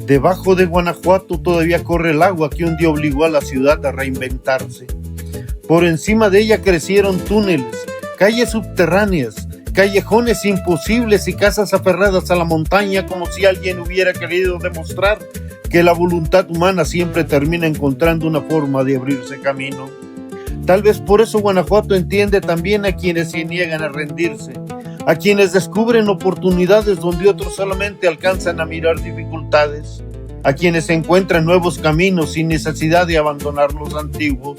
Debajo de Guanajuato todavía corre el agua que un día obligó a la ciudad a reinventarse. Por encima de ella crecieron túneles, calles subterráneas, callejones imposibles y casas aferradas a la montaña, como si alguien hubiera querido demostrar que la voluntad humana siempre termina encontrando una forma de abrirse camino. Tal vez por eso Guanajuato entiende también a quienes se niegan a rendirse, a quienes descubren oportunidades donde otros solamente alcanzan a mirar dificultades, a quienes encuentran nuevos caminos sin necesidad de abandonar los antiguos.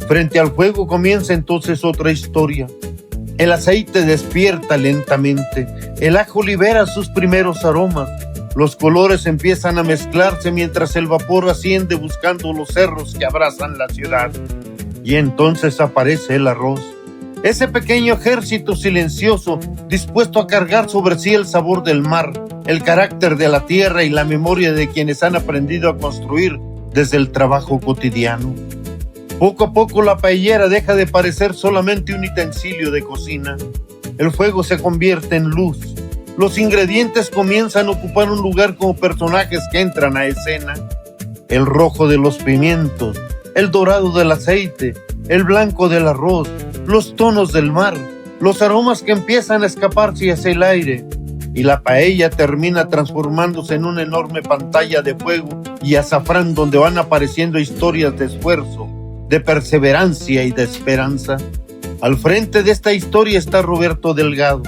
Frente al fuego comienza entonces otra historia. El aceite despierta lentamente, el ajo libera sus primeros aromas, los colores empiezan a mezclarse mientras el vapor asciende buscando los cerros que abrazan la ciudad. Y entonces aparece el arroz, ese pequeño ejército silencioso dispuesto a cargar sobre sí el sabor del mar, el carácter de la tierra y la memoria de quienes han aprendido a construir desde el trabajo cotidiano. Poco a poco la paellera deja de parecer solamente un utensilio de cocina. El fuego se convierte en luz. Los ingredientes comienzan a ocupar un lugar como personajes que entran a escena. El rojo de los pimientos, el dorado del aceite, el blanco del arroz, los tonos del mar, los aromas que empiezan a escaparse hacia el aire. Y la paella termina transformándose en una enorme pantalla de fuego y azafrán donde van apareciendo historias de esfuerzo, de perseverancia y de esperanza. Al frente de esta historia está Roberto Delgado,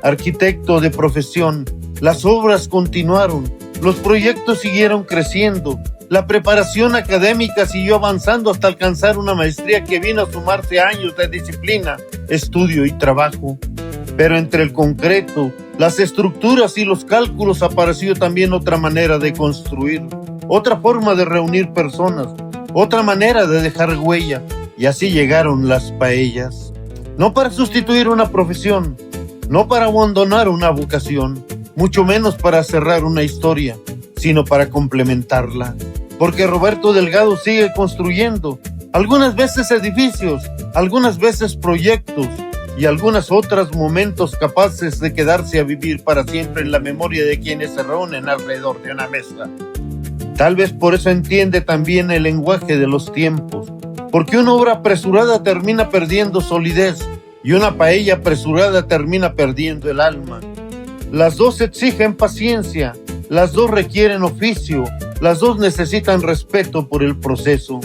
arquitecto de profesión. Las obras continuaron, los proyectos siguieron creciendo, la preparación académica siguió avanzando hasta alcanzar una maestría que vino a sumarse a años de disciplina, estudio y trabajo. Pero entre el concreto, las estructuras y los cálculos apareció también otra manera de construir, otra forma de reunir personas, otra manera de dejar huella, y así llegaron las paellas. No para sustituir una profesión, no para abandonar una vocación, mucho menos para cerrar una historia, sino para complementarla. Porque Roberto Delgado sigue construyendo, algunas veces edificios, algunas veces proyectos, y algunas otras momentos capaces de quedarse a vivir para siempre en la memoria de quienes se reúnen alrededor de una mesa. Tal vez por eso entiende también el lenguaje de los tiempos, porque una obra apresurada termina perdiendo solidez y una paella apresurada termina perdiendo el alma. Las dos exigen paciencia, las dos requieren oficio, las dos necesitan respeto por el proceso.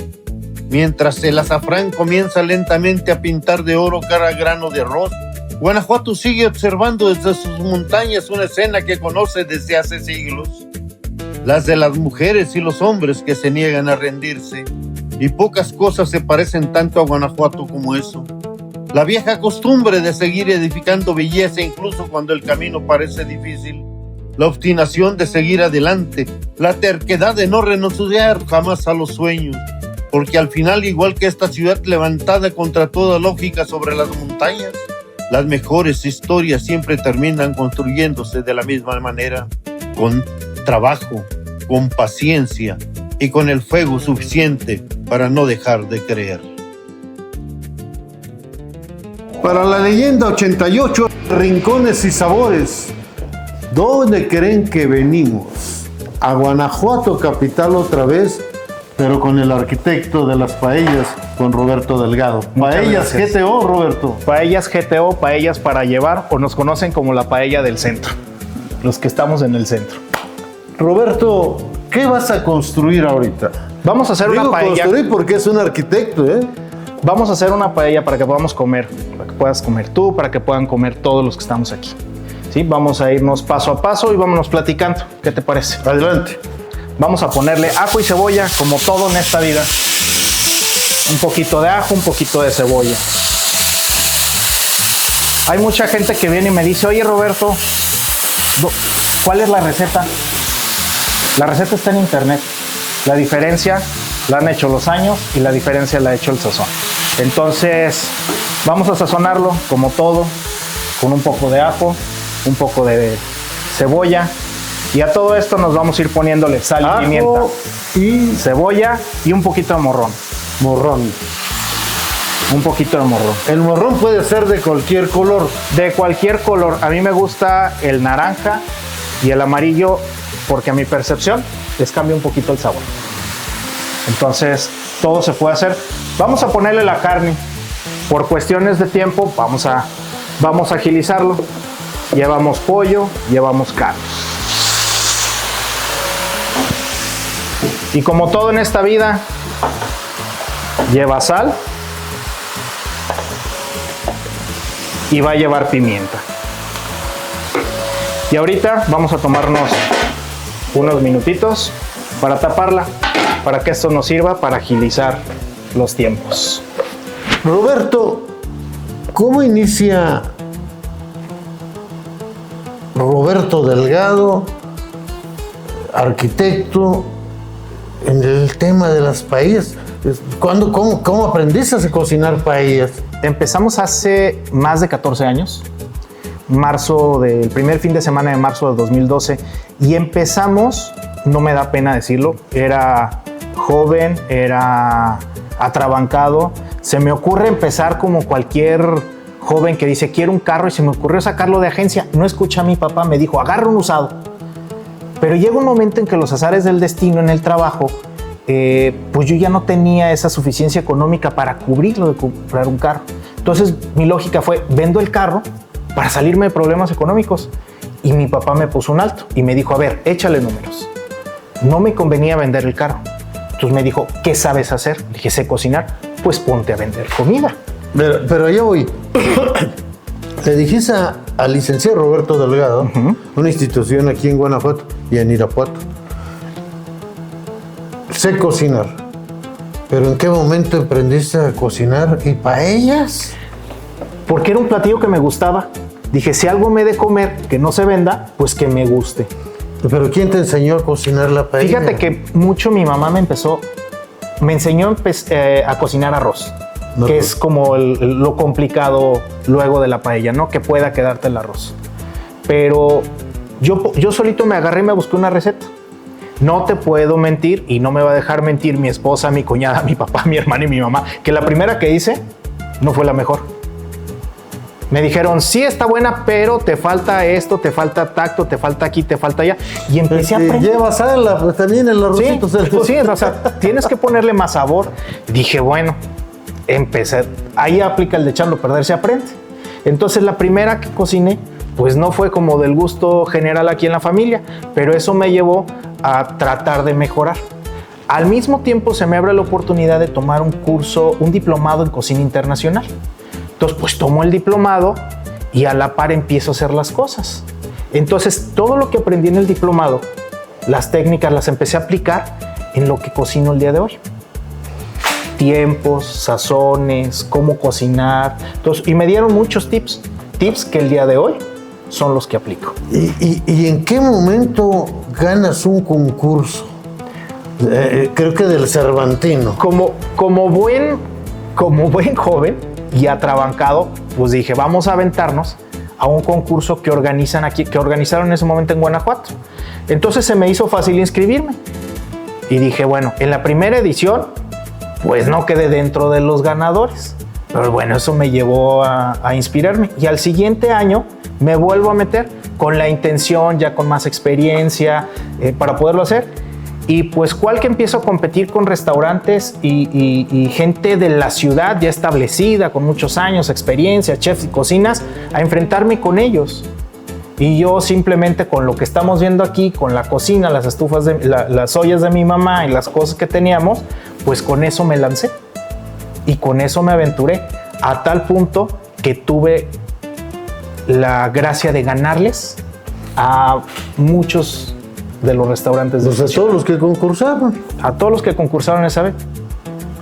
Mientras el azafrán comienza lentamente a pintar de oro cada grano de arroz, Guanajuato sigue observando desde sus montañas una escena que conoce desde hace siglos. Las de las mujeres y los hombres que se niegan a rendirse. Y pocas cosas se parecen tanto a Guanajuato como eso. La vieja costumbre de seguir edificando belleza incluso cuando el camino parece difícil. La obstinación de seguir adelante. La terquedad de no renunciar jamás a los sueños. Porque al final, igual que esta ciudad levantada contra toda lógica sobre las montañas, las mejores historias siempre terminan construyéndose de la misma manera, con trabajo, con paciencia y con el fuego suficiente para no dejar de creer. Para la leyenda 88, rincones y sabores, ¿dónde creen que venimos? A Guanajuato capital otra vez, pero con el arquitecto de las paellas, con Roberto Delgado. Paellas GTO, Roberto. Paellas GTO, paellas para llevar, o nos conocen como la paella del centro, los que estamos en el centro. Roberto, ¿qué vas a construir ahorita? Vamos a hacer una paella. Construir porque es un arquitecto, ¿eh? Vamos a hacer una paella para que podamos comer, para que puedas comer tú, para que puedan comer todos los que estamos aquí. ¿Sí? Vamos a irnos paso a paso y vámonos platicando. ¿Qué te parece? Adelante. Vamos a ponerle ajo y cebolla, como todo en esta vida. Un poquito de ajo, un poquito de cebolla. Hay mucha gente que viene y me dice, oye Roberto, ¿cuál es la receta? La receta está en internet. La diferencia la han hecho los años y la diferencia la ha hecho el sazón. Entonces, vamos a sazonarlo como todo, con un poco de ajo, un poco de cebolla. Y a todo esto nos vamos a ir poniéndole sal y pimienta, y cebolla y un poquito de morrón. Morrón. Un poquito de morrón. El morrón puede ser de cualquier color. De cualquier color. A mí me gusta el naranja y el amarillo porque a mi percepción les cambia un poquito el sabor. Entonces, todo se puede hacer. Vamos a ponerle la carne. Por cuestiones de tiempo, vamos a agilizarlo. Llevamos pollo, llevamos carne. Y como todo en esta vida, lleva sal y va a llevar pimienta. Y ahorita vamos a tomarnos unos minutitos para taparla, para que esto nos sirva para agilizar los tiempos. Roberto, ¿cómo inicia Roberto Delgado, arquitecto, en el tema de las paellas? ¿Cómo aprendiste a cocinar paellas? Empezamos hace más de 14 años, el primer fin de semana de marzo de 2012, y empezamos, no me da pena decirlo, era joven, era atrabancado. Se me ocurre empezar como cualquier joven que dice quiero un carro, y se me ocurrió sacarlo de agencia. No escuché a mi papá, me dijo agarra un usado. Pero llega un momento en que los azares del destino en el trabajo, pues yo ya no tenía esa suficiencia económica para cubrirlo de comprar un carro. Entonces mi lógica fue vendo el carro para salirme de problemas económicos. Y mi papá me puso un alto y me dijo, a ver, échale números. No me convenía vender el carro. Entonces me dijo, ¿qué sabes hacer? Le dije, sé cocinar. Pues ponte a vender comida. Pero allá voy. Le dijiste al licenciado Roberto Delgado, una institución aquí en Guanajuato y en Irapuato, sé cocinar. ¿Pero en qué momento aprendiste a cocinar y paellas? Porque era un platillo que me gustaba. Dije, si algo me he de comer que no se venda, pues que me guste. ¿Pero quién te enseñó a cocinar la paella? Fíjate que mucho mi mamá me enseñó a cocinar arroz, no, que es como lo complicado luego de la paella, ¿no? Que pueda quedarte el arroz. Pero yo solito me agarré y me busqué una receta. No te puedo mentir, y no me va a dejar mentir mi esposa, mi cuñada, mi papá, mi hermana y mi mamá, que la primera que hice no fue la mejor. Me dijeron, sí está buena, pero te falta esto, te falta tacto, te falta aquí, te falta allá. Y empecé a aprender. Lleva sal, pues también el arrocito. Sí, o sea, tienes que ponerle más sabor. Dije, bueno, empecé. Ahí aplica el de echarlo a perder, se aprende. Entonces la primera que cociné, pues no fue como del gusto general aquí en la familia, pero eso me llevó a tratar de mejorar. Al mismo tiempo se me abre la oportunidad de tomar un diplomado en cocina internacional. Entonces, pues tomo el diplomado y a la par empiezo a hacer las cosas. Entonces, todo lo que aprendí en el diplomado, las técnicas las empecé a aplicar en lo que cocino el día de hoy. Tiempos, sazones, cómo cocinar. Entonces, y me dieron muchos tips que el día de hoy son los que aplico. ¿Y en qué momento ganas un concurso? Creo que del Cervantino. Como buen joven y atrabancado, pues dije, vamos a aventarnos a un concurso que organizaron en ese momento en Guanajuato. Entonces se me hizo fácil inscribirme. Y dije, bueno, en la primera edición, pues no quedé dentro de los ganadores. Pero bueno, eso me llevó a inspirarme. Y al siguiente año me vuelvo a meter con la intención, ya con más experiencia, para poderlo hacer. Y pues cual que empiezo a competir con restaurantes y gente de la ciudad ya establecida, con muchos años, experiencia, chefs y cocinas, a enfrentarme con ellos. Y yo simplemente con lo que estamos viendo aquí, con la cocina, las estufas, las ollas de mi mamá y las cosas que teníamos, pues con eso me lancé. Y con eso me aventuré, a tal punto que tuve la gracia de ganarles a muchos de los restaurantes de a todos los que concursaron. A todos los que concursaron esa vez.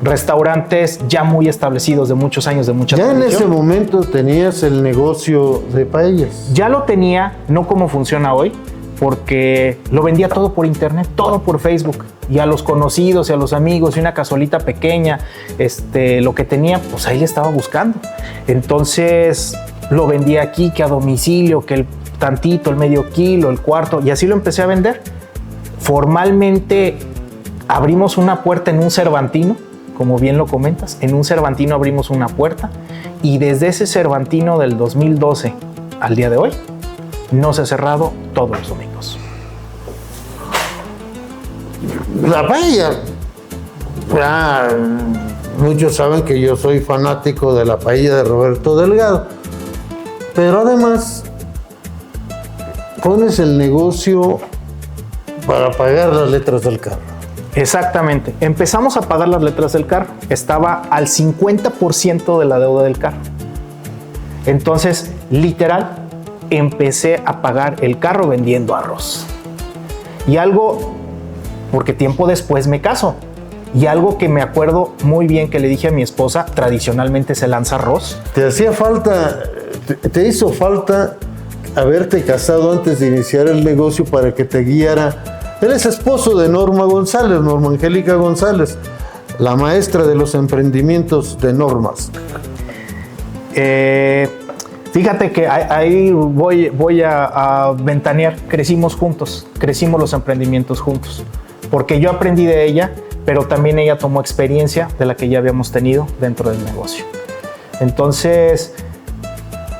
Restaurantes ya muy establecidos, de muchos años, de mucha tradición. Ya en ese momento tenías el negocio de paellas. Ya lo tenía, no como funciona hoy, porque lo vendía todo por internet, todo por Facebook. Y a los conocidos y a los amigos, y una cazuelita pequeña, lo que tenía, pues ahí le estaba buscando. Entonces lo vendía aquí, que a domicilio, que el tantito, el medio kilo, el cuarto, y así lo empecé a vender. Formalmente abrimos una puerta en un Cervantino, como bien lo comentas, en un Cervantino abrimos una puerta, y desde ese Cervantino del 2012 al día de hoy, no se ha cerrado todos los domingos. La paella. Ya, muchos saben que yo soy fanático de la paella de Roberto Delgado. Pero además, pones el negocio para pagar las letras del carro. Exactamente. Empezamos a pagar las letras del carro. Estaba al 50% de la deuda del carro. Entonces, literal, empecé a pagar el carro vendiendo arroz. Y algo, porque tiempo después me caso. Y algo que me acuerdo muy bien que le dije a mi esposa, tradicionalmente se lanza arroz. ¿Te hacía falta, te hizo falta haberte casado antes de iniciar el negocio para que te guiara? Eres esposo de Norma González, Norma Angélica González, la maestra de los emprendimientos de Normas. Fíjate que ahí voy a ventanear. Crecimos juntos, crecimos los emprendimientos juntos. Porque yo aprendí de ella, pero también ella tomó experiencia de la que ya habíamos tenido dentro del negocio. Entonces,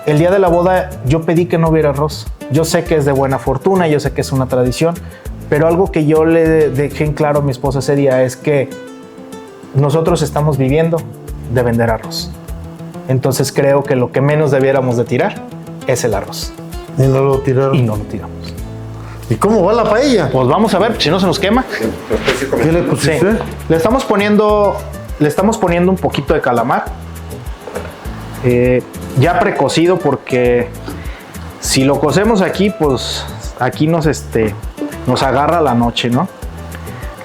el día de la boda yo pedí que no hubiera arroz. Yo sé que es de buena fortuna, yo sé que es una tradición, pero algo que yo le dejé en claro a mi esposa ese día es que nosotros estamos viviendo de vender arroz. Entonces creo que lo que menos debiéramos de tirar es el arroz. Y no lo tiraron. Y no lo tiramos. ¿Y cómo va la paella? Pues vamos a ver, si no se nos quema. ¿Qué le pusiste? Sí. Le estamos poniendo un poquito de calamar. Ya precocido, porque si lo cocemos aquí, pues aquí nos agarra la noche, ¿no?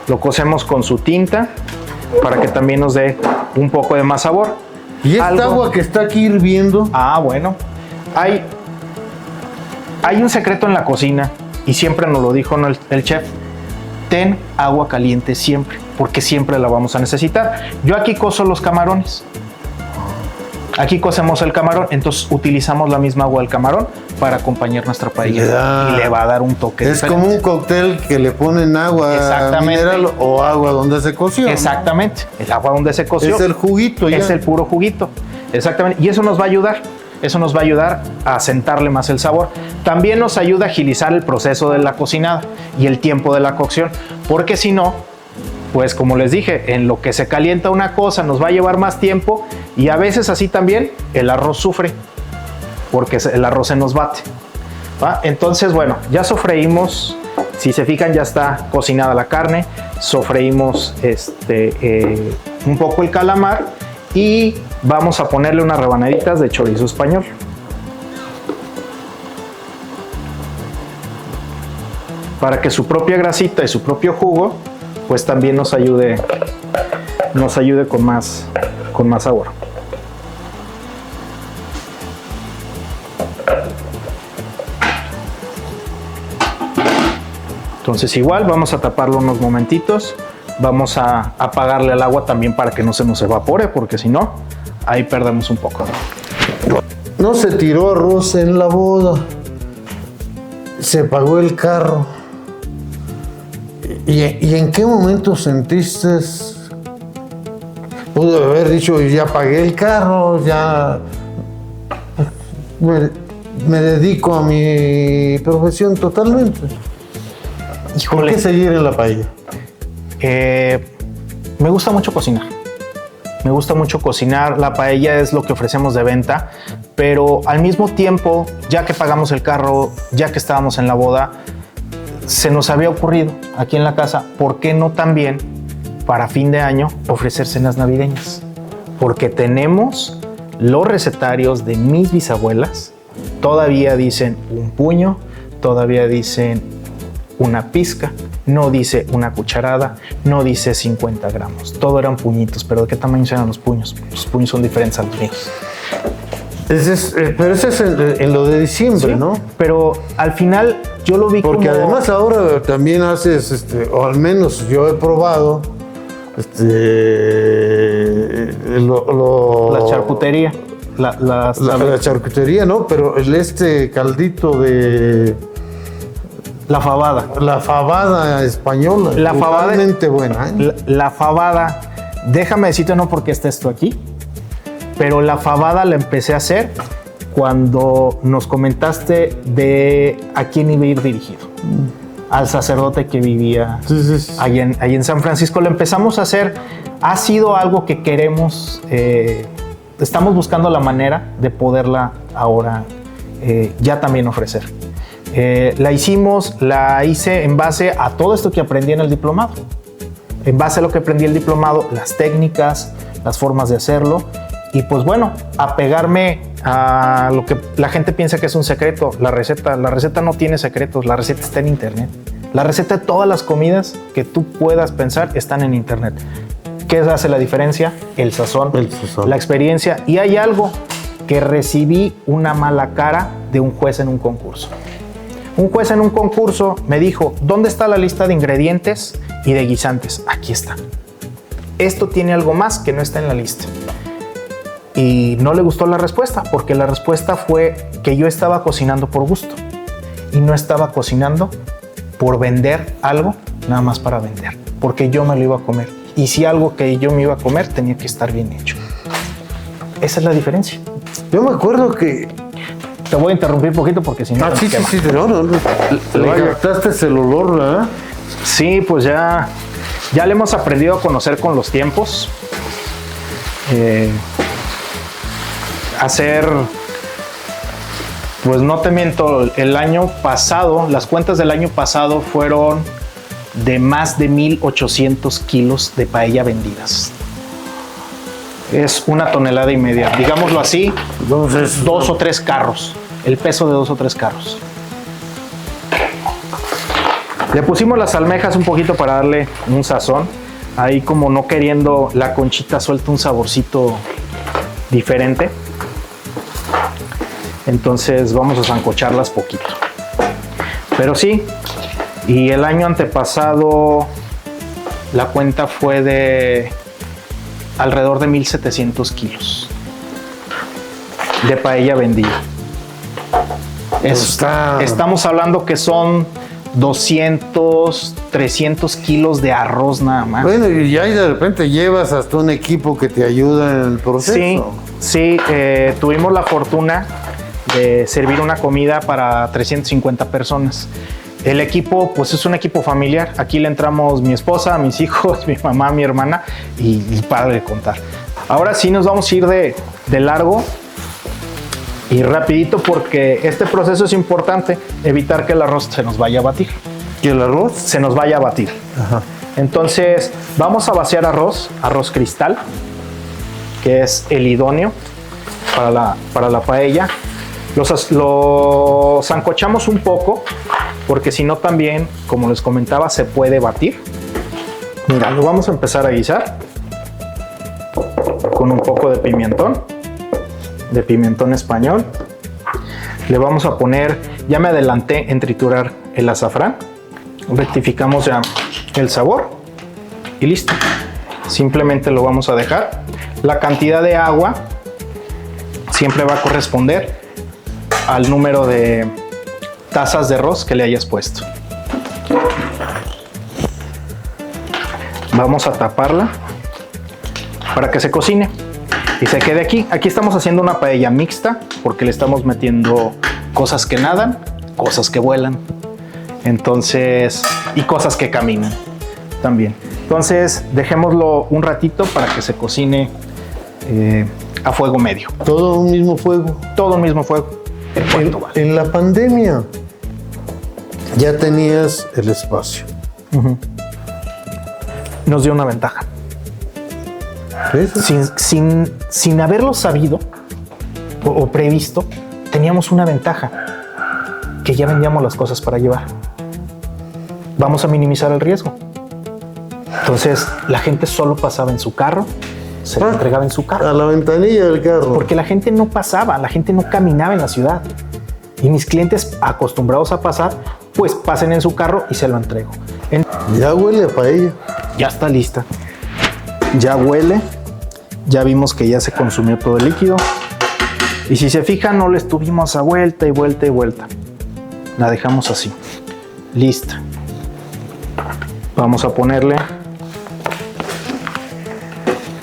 Lo cocemos con su tinta para que también nos dé un poco de más sabor. ¿Y esta agua que está aquí hirviendo? Ah, bueno. Hay un secreto en la cocina, y siempre nos lo dijo el chef. Ten agua caliente siempre, porque siempre la vamos a necesitar. Yo aquí cozo los camarones. Aquí cocemos el camarón, entonces utilizamos la misma agua del camarón para acompañar nuestra paella. Y le va a dar un toque Es diferente. como un cóctel que le ponen agua mineral o agua donde se coció. Exactamente, ¿no? El agua donde se coció. Es el juguito ya. Es el puro juguito, exactamente. Y eso nos va a ayudar. Eso nos va a ayudar a sentarle más el sabor. También nos ayuda a agilizar el proceso de la cocinada y el tiempo de la cocción. Porque si no, pues como les dije, en lo que se calienta una cosa nos va a llevar más tiempo, y a veces así también el arroz sufre, porque el arroz se nos bate, ¿va? Entonces, bueno, ya sofreímos. Si se fijan, ya está cocinada la carne. Sofreímos un poco el calamar y vamos a ponerle unas rebanaditas de chorizo español. Para que su propia grasita y su propio jugo pues también nos ayude con más sabor. Entonces igual vamos a taparlo unos momentitos, vamos a apagarle al agua también para que no se nos evapore, porque si no, ahí perdemos un poco. No se tiró arroz en la boda, se pagó el carro. ¿Y en qué momento sentiste? Pude haber dicho, ya pagué el carro, ya me dedico a mi profesión totalmente. Híjole. ¿Por qué seguir en la paella? Me gusta mucho cocinar. Me gusta mucho cocinar. La paella es lo que ofrecemos de venta, pero al mismo tiempo, ya que pagamos el carro, ya que estábamos en la boda, se nos había ocurrido aquí en la casa, ¿por qué no también para fin de año ofrecer cenas navideñas? Porque tenemos los recetarios de mis bisabuelas, todavía dicen un puño, todavía dicen una pizca, no dice una cucharada, no dice 50 gramos, todo eran puñitos. ¿Pero de qué tamaño eran los puños? Los puños son diferentes a los míos. Pero ese es en lo de diciembre, Sí, ¿no? pero al final yo lo vi Porque como... además ahora también haces, o al menos yo he probado, la charcutería. La charcutería, ¿no? Pero caldito de... La fabada. La fabada española. La fabada... Totalmente buena, ¿eh? La fabada, déjame decirte, no porque estés tú aquí, pero la fabada la empecé a hacer cuando nos comentaste de a quién iba a ir dirigido. al sacerdote que vivía Sí. ahí en San Francisco. Lo empezamos a hacer, ha sido algo que queremos, estamos buscando la manera de poderla ahora ya también ofrecer. La hice en base a todo esto que aprendí en el diplomado. En base a lo que aprendí en el diplomado, las técnicas, las formas de hacerlo, y pues bueno, apegarme a lo que la gente piensa que es un secreto. La receta no tiene secretos, la receta está en internet. La receta de todas las comidas que tú puedas pensar están en internet. ¿Qué hace la diferencia? El sazón, la experiencia. Y hay algo que recibí una mala cara de un juez en un concurso. Un juez en un concurso me dijo, ¿dónde está la lista de ingredientes y de guisantes? Aquí está. Esto tiene algo más que no está en la lista. Y no le gustó la respuesta, porque la respuesta fue que yo estaba cocinando por gusto y no estaba cocinando por vender algo nada más para vender, porque yo me lo iba a comer. Y si algo que yo me iba a comer tenía que estar bien hecho. Esa es la diferencia. Yo me acuerdo que... Te voy a interrumpir un poquito porque si no sí, no. Le captaste el olor, ¿verdad? Sí, pues ya le hemos aprendido a conocer con los tiempos. Hacer, pues no te miento, el año pasado, las cuentas del año pasado fueron de más de 1,800 kilos de paella vendidas. Es 1,5 toneladas, digámoslo así. Entonces, 2 o 3 carros, el peso de 2 o 3 carros. Le pusimos las almejas un poquito para darle un sazón. Ahí, como no queriendo, la conchita suelta un saborcito diferente. Entonces vamos a sancocharlas poquito. Pero sí, y el año antepasado la cuenta fue de alrededor de 1,700 kilos de paella vendida. Estamos hablando que son 200, 300 kilos de arroz nada más. Bueno, y ahí de repente llevas hasta un equipo que te ayuda en el proceso. Sí, tuvimos la fortuna de servir una comida para 350 personas. El equipo, pues es un equipo familiar. Aquí le entramos mi esposa, mis hijos, mi mamá, mi hermana y para de contar. Ahora sí nos vamos a ir de largo y rapidito, porque este proceso es importante, evitar que el arroz se nos vaya a batir. ¿Que el arroz? Se nos vaya a batir. Ajá. Entonces vamos a vaciar arroz cristal, que es el idóneo para la paella. Lo sancochamos un poco, porque si no también, como les comentaba, se puede batir. Mira, lo vamos a empezar a guisar con un poco de pimentón español. Le vamos a poner, ya me adelanté en triturar el azafrán, rectificamos ya el sabor y listo. Simplemente lo vamos a dejar. La cantidad de agua siempre va a corresponder al número de tazas de arroz que le hayas puesto. Vamos a taparla para que se cocine y se quede aquí. Aquí estamos haciendo una paella mixta, porque le estamos metiendo cosas que nadan, cosas que vuelan, entonces, y cosas que caminan también. Entonces dejémoslo un ratito para que se cocine a fuego medio. Todo un mismo fuego. Todo un mismo fuego. En la pandemia ya tenías el espacio. Nos dio una ventaja. ¿Ves? Sin haberlo sabido o previsto, teníamos una ventaja, que ya vendíamos las cosas para llevar. Vamos a minimizar el riesgo. Entonces la gente solo pasaba en su carro, se le entregaba en su carro. A la ventanilla del carro. Porque la gente no pasaba, la gente no caminaba en la ciudad. Y mis clientes, acostumbrados a pasar, pues pasen en su carro y se lo entrego. Ya huele a paella. Ya está lista. Ya huele. Ya vimos que ya se consumió todo el líquido. Y si se fijan, no le estuvimos a vuelta y vuelta y vuelta. La dejamos así. Lista. Vamos a ponerle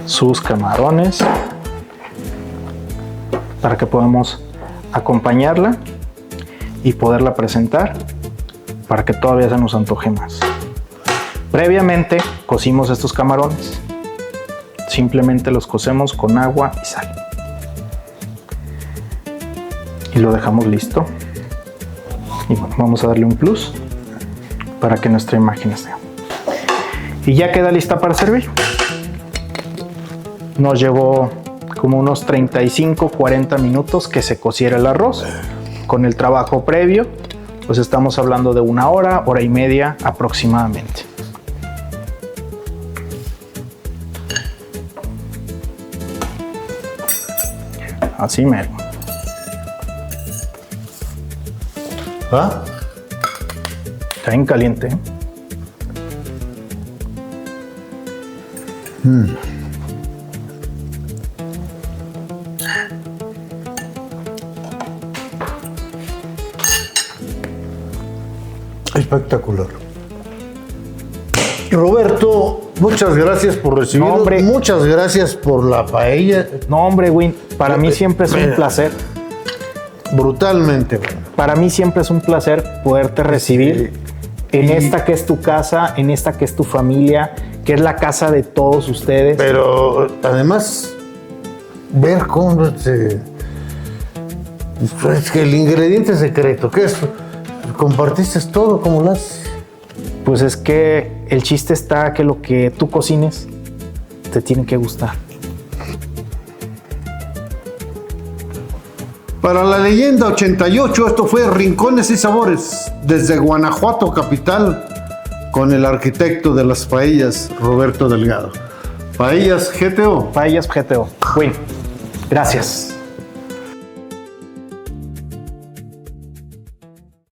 sus camarones para que podamos acompañarla y poderla presentar para que todavía se nos antoje más. Previamente cocimos estos camarones. Simplemente los cocemos con agua y sal. Y lo dejamos listo. Y bueno, vamos a darle un plus para que nuestra imagen esté. Y ya queda lista para servir. Nos llevó como unos 35-40 minutos que se cociera el arroz. Con el trabajo previo, pues estamos hablando de 1 hora, hora y media aproximadamente. Así mero. ¿Ah? Está bien caliente, ¿eh? Espectacular. Roberto, muchas gracias por recibirnos. No, hombre. Muchas gracias por la paella. No, hombre, Win, para mí siempre es un placer. Brutalmente bueno. Para mí siempre es un placer poderte recibir en esta que es tu casa, en esta que es tu familia, que es la casa de todos ustedes. Pero además, ver cómo se... Es que el ingrediente secreto, ¿qué es? ¿Compartiste todo? ¿Cómo lo haces? Pues es que el chiste está que lo que tú cocines te tiene que gustar. Para la Leyenda 88, esto fue Rincones y Sabores, desde Guanajuato capital, con el arquitecto de las paellas, Roberto Delgado. Paellas GTO. Paellas GTO. Win, gracias.